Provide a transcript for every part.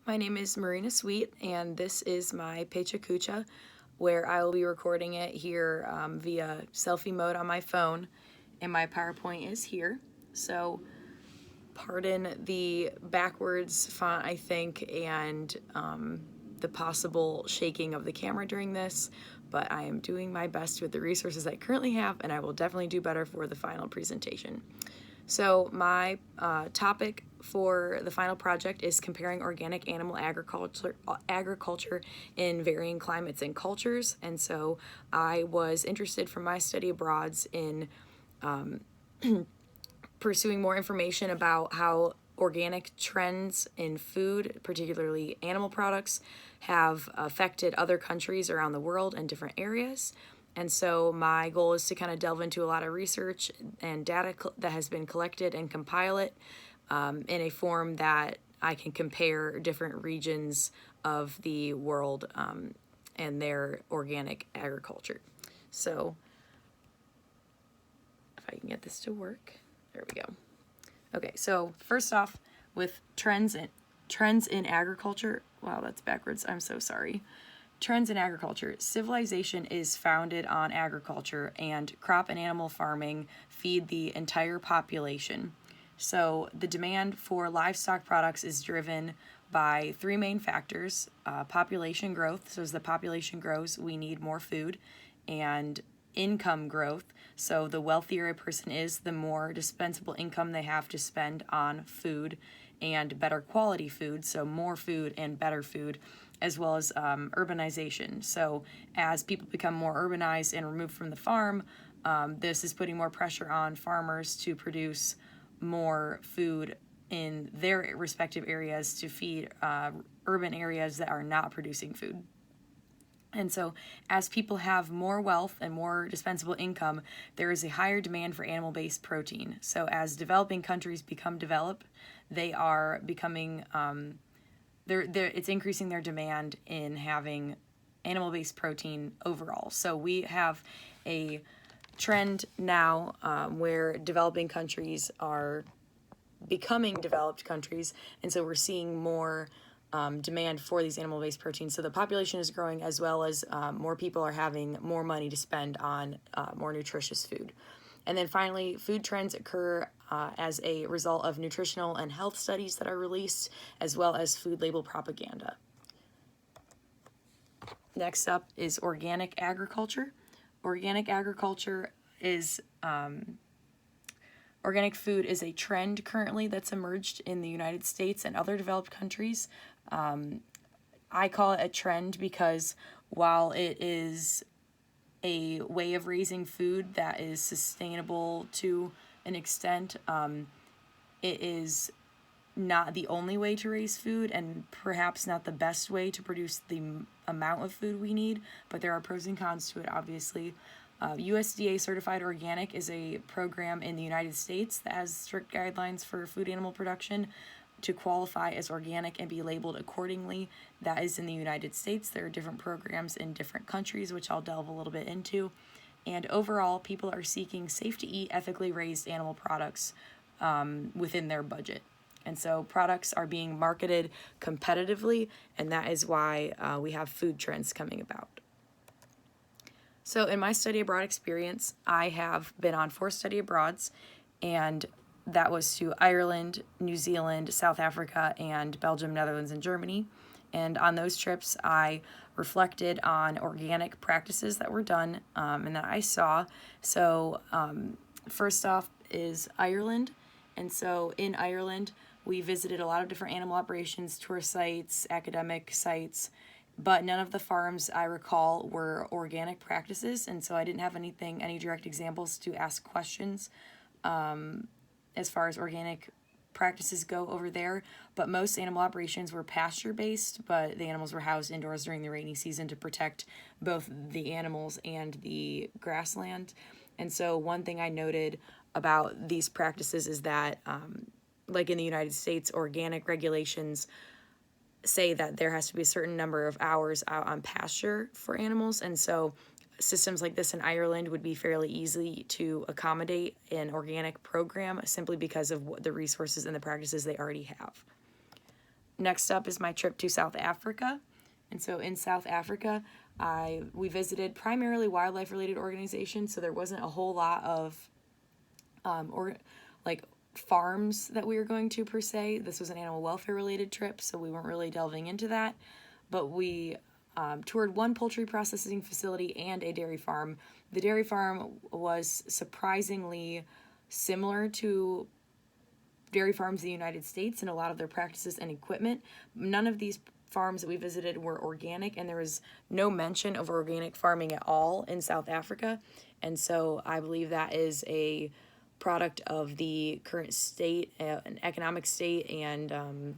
My name is Marina Sweet, and this is my Pecha Kucha, where I will be recording it here via selfie mode on my phone, and my PowerPoint is here. So, pardon the backwards font, I think, and the possible shaking of the camera during this, but I am doing my best with the resources I currently have, and I will definitely do better for the final presentation. So my topic for the final project is comparing organic animal agriculture in varying climates and cultures. And so I was interested from my study abroads in pursuing more information about how organic trends in food, particularly animal products, have affected other countries around the world and different areas. And so my goal is to kind of delve into a lot of research and data that has been collected and compile it in a form that I can compare different regions of the world and their organic agriculture. So if I can get this to work, there we go. Okay, so first off, with trends in agriculture. Wow, that's backwards. I'm so sorry. Trends in agriculture. Civilization is founded on agriculture, and crop and animal farming feed the entire population. So the demand for livestock products is driven by three main factors: population growth. So as the population grows, we need more food, and income growth. So the wealthier a person is, the more dispensable income they have to spend on food and better quality food. So more food and better food, as well as urbanization. So as people become more urbanized and removed from the farm, this is putting more pressure on farmers to produce more food in their respective areas to feed urban areas that are not producing food. And so as people have more wealth and more dispensable income, there is a higher demand for animal-based protein. So as developing countries become developed, they are becoming it's increasing their demand in having animal-based protein overall. So we have a trend now where developing countries are becoming developed countries, and so we're seeing more demand for these animal-based proteins. So the population is growing, as well as more people are having more money to spend on more nutritious food. And then finally, food trends occur as a result of nutritional and health studies that are released, as well as food label propaganda. Next up is organic agriculture. Organic agriculture is organic food is a trend currently that's emerged in the United States and other developed countries. I call it a trend because while it is a way of raising food that is sustainable to an extent, it is not the only way to raise food, and perhaps not the best way to produce the amount of food we need, but there are pros and cons to it, obviously. USDA Certified Organic is a program in the United States that has strict guidelines for food animal production. To qualify as organic and be labeled accordingly, that is in the United States. There are different programs in different countries, which I'll delve a little bit into. And overall, people are seeking safe-to-eat, ethically raised animal products within their budget. And so products are being marketed competitively, and that is why we have food trends coming about. So in my study abroad experience, I have been on 4 study abroads, and that was to Ireland, New Zealand, South Africa, and Belgium, Netherlands, and Germany. And on those trips, I reflected on organic practices that were done and that I saw. So first off is Ireland. And so in Ireland, we visited a lot of different animal operations, tour sites, academic sites, but none of the farms I recall were organic practices. And so I didn't have any direct examples to ask questions as far as organic practices go over there. But most animal operations were pasture-based, but the animals were housed indoors during the rainy season to protect both the animals and the grassland. And so one thing I noted about these practices is that, like in the United States, organic regulations say that there has to be a certain number of hours out on pasture for animals, and so systems like this in Ireland would be fairly easy to accommodate an organic program simply because of the resources and the practices they already have. Next up is my trip to South Africa. And so in South Africa, we visited primarily wildlife-related organizations, so there wasn't a whole lot of farms that we were going to per se. This was an animal welfare-related trip, so we weren't really delving into that. But we toured one poultry processing facility and a dairy farm. The dairy farm was surprisingly similar to dairy farms in the United States and a lot of their practices and equipment. None of these farms that we visited were organic, and there was no mention of organic farming at all in South Africa. And so I believe that is a product of the current state, an economic state, and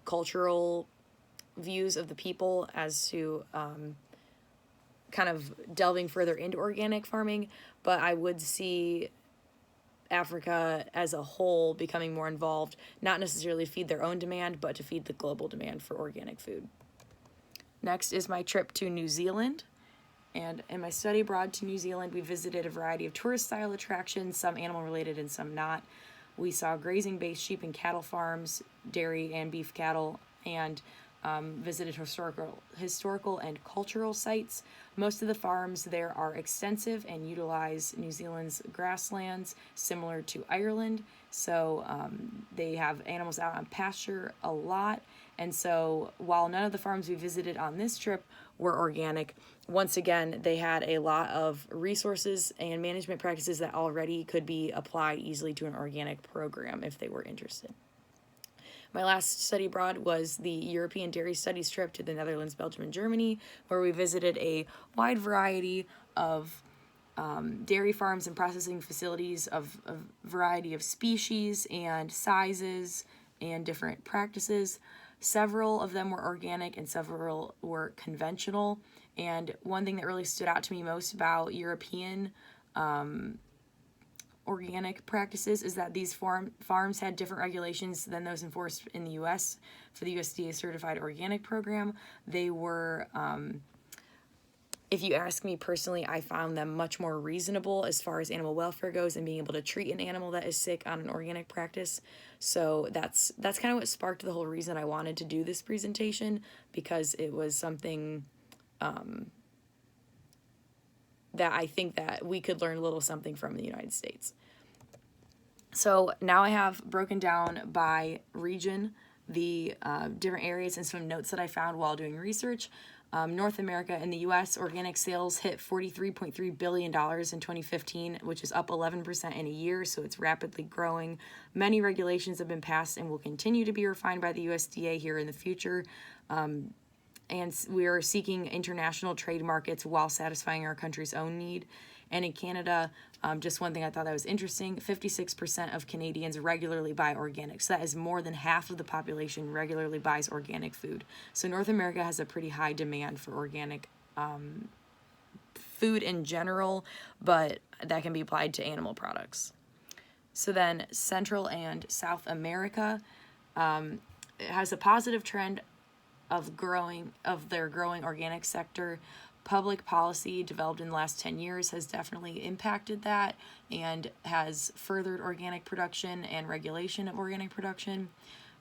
cultural views of the people as to kind of delving further into organic farming. But I would see Africa as a whole becoming more involved, not necessarily to feed their own demand, but to feed the global demand for organic food. Next is my trip to New Zealand. And in my study abroad to New Zealand, we visited a variety of tourist-style attractions, some animal-related and some not. We saw grazing-based sheep and cattle farms, dairy and beef cattle, and visited historical and cultural sites. Most of the farms there are extensive and utilize New Zealand's grasslands, similar to Ireland. So they have animals out on pasture a lot. And so while none of the farms we visited on this trip were organic, once again, they had a lot of resources and management practices that already could be applied easily to an organic program if they were interested. My last study abroad was the European Dairy Studies trip to the Netherlands, Belgium, and Germany, where we visited a wide variety of dairy farms and processing facilities of a variety of species and sizes and different practices. Several of them were organic and several were conventional. And one thing that really stood out to me most about European organic practices is that these farms had different regulations than those enforced in the U.S. for the USDA certified organic program. They were, if you ask me personally, I found them much more reasonable as far as animal welfare goes and being able to treat an animal that is sick on an organic practice. So that's kind of what sparked the whole reason I wanted to do this presentation, because it was something that I think that we could learn a little something from the United States. So now I have broken down by region the different areas and some notes that I found while doing research. North America and the U.S. organic sales hit $43.3 billion in 2015, which is up 11% in a year, so it's rapidly growing. Many regulations have been passed and will continue to be refined by the USDA here in the future. And we are seeking international trade markets while satisfying our country's own need. And in Canada, just one thing I thought that was interesting, 56% of Canadians regularly buy organic. So that is more than half of the population regularly buys organic food. So North America has a pretty high demand for organic food in general, but that can be applied to animal products. So then Central and South America has a positive trend of their growing organic sector. Public policy developed in the last 10 years has definitely impacted that and has furthered organic production and regulation of organic production.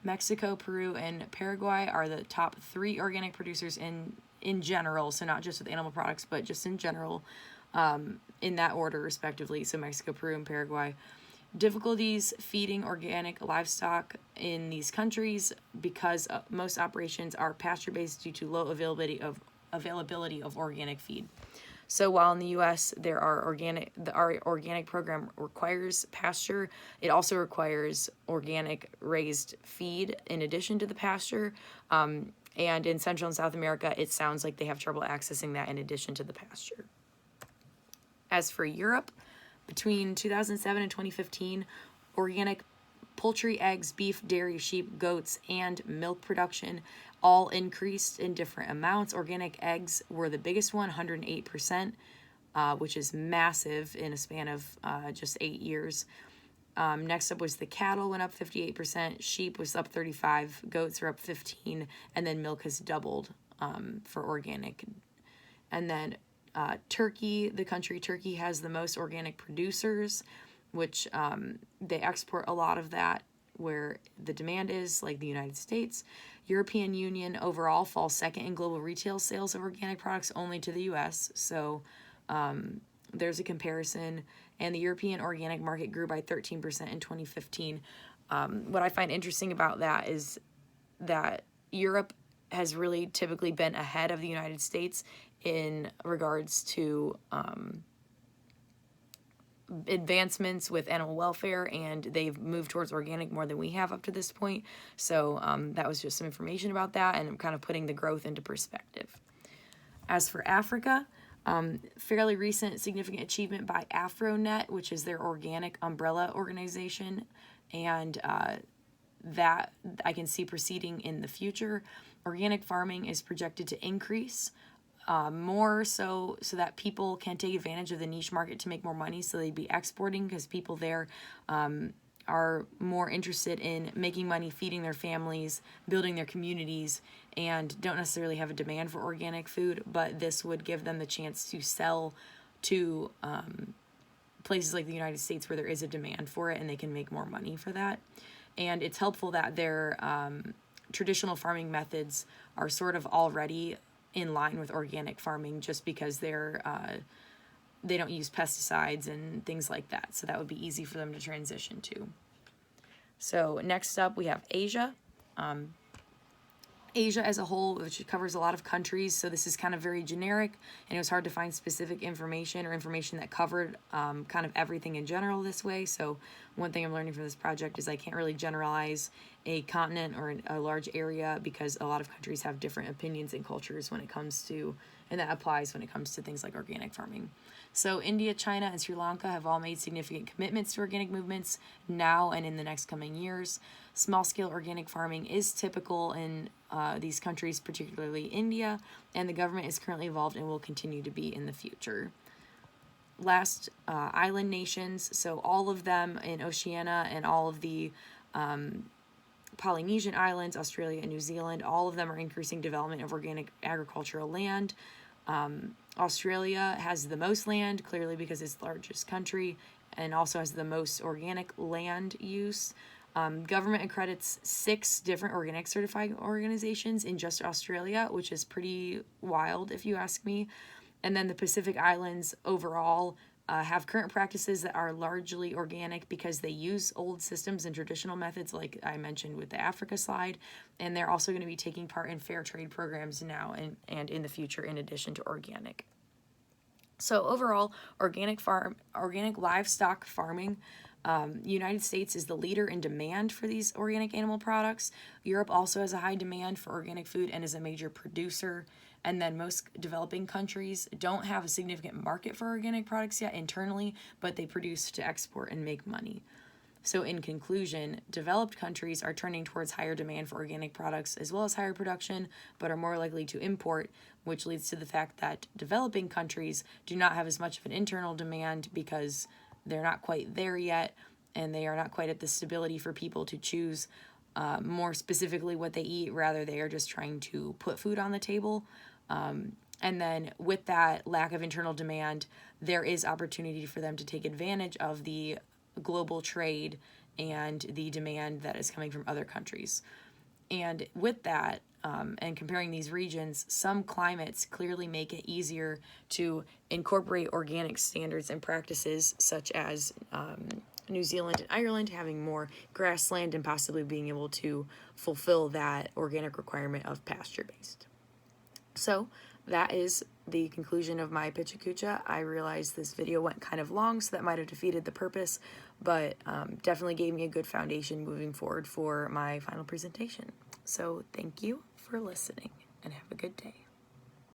Mexico, Peru, and Paraguay are the top 3 organic producers in general, so not just with animal products, but just in general, in that order respectively, so Mexico, Peru, and Paraguay. Difficulties feeding organic livestock in these countries because most operations are pasture-based due to low availability of organic feed. So while in the U.S. our organic program requires pasture, it also requires organic raised feed in addition to the pasture. And in Central and South America, it sounds like they have trouble accessing that in addition to the pasture. As for Europe, between 2007 and 2015, organic poultry, eggs, beef, dairy, sheep, goats, and milk production all increased in different amounts. Organic eggs were the biggest one, 108%, which is massive in a span of just 8 years. Next up was the cattle, went up 58%, sheep was up 35%, goats are up 15%, and then milk has doubled for organic. And then Turkey, the country Turkey has the most organic producers, which they export a lot of that where the demand is, like the United States. European Union overall falls second in global retail sales of organic products, only to the US. So there's a comparison. And the European organic market grew by 13% in 2015. What I find interesting about that is that Europe has really typically been ahead of the United States in regards to advancements with animal welfare, and they've moved towards organic more than we have up to this point. So that was just some information about that, and I'm kind of putting the growth into perspective. As for Africa, fairly recent significant achievement by AfroNet, which is their organic umbrella organization, and that I can see proceeding in the future. Organic farming is projected to increase more so that people can take advantage of the niche market to make more money, so they'd be exporting, because people there are more interested in making money, feeding their families, building their communities, and don't necessarily have a demand for organic food, but this would give them the chance to sell to places like the United States where there is a demand for it and they can make more money for that. And it's helpful that their traditional farming methods are sort of already in line with organic farming, just because they don't use pesticides and things like that. So that would be easy for them to transition to. So next up we have Asia. Asia as a whole, which covers a lot of countries, so this is kind of very generic, and it was hard to find specific information or information that covered kind of everything in general this way. So one thing I'm learning from this project is I can't really generalize a continent or a large area, because a lot of countries have different opinions and cultures when it comes to, and that applies when it comes to things like organic farming. So India, China, and Sri Lanka have all made significant commitments to organic movements now and in the next coming years. Small-scale organic farming is typical in these countries, particularly India, and the government is currently involved and will continue to be in the future. Last, island nations, so all of them in Oceania and all of the Polynesian islands, Australia and New Zealand, all of them are increasing development of organic agricultural land. Australia has the most land, clearly because it's the largest country, and also has the most organic land use. Government accredits 6 different organic certified organizations in just Australia, which is pretty wild if you ask me. And then the Pacific Islands overall have current practices that are largely organic because they use old systems and traditional methods, like I mentioned with the Africa slide, and they're also going to be taking part in fair trade programs now and in the future, in addition to organic. So overall, organic livestock farming, United States is the leader in demand for these organic animal products. Europe also has a high demand for organic food and is a major producer. And then most developing countries don't have a significant market for organic products yet internally, but they produce to export and make money. So in conclusion, developed countries are turning towards higher demand for organic products as well as higher production, but are more likely to import, which leads to the fact that developing countries do not have as much of an internal demand because they're not quite there yet, and they are not quite at the stability for people to choose more specifically what they eat. Rather, they are just trying to put food on the table. And then with that lack of internal demand, there is opportunity for them to take advantage of the global trade and the demand that is coming from other countries. And with that, and comparing these regions, some climates clearly make it easier to incorporate organic standards and practices, such as New Zealand and Ireland having more grassland and possibly being able to fulfill that organic requirement of pasture-based. So that is the conclusion of my Pecha Kucha. I realized this video went kind of long, so that might have defeated the purpose, but definitely gave me a good foundation moving forward for my final presentation. So thank you for listening, and have a good day.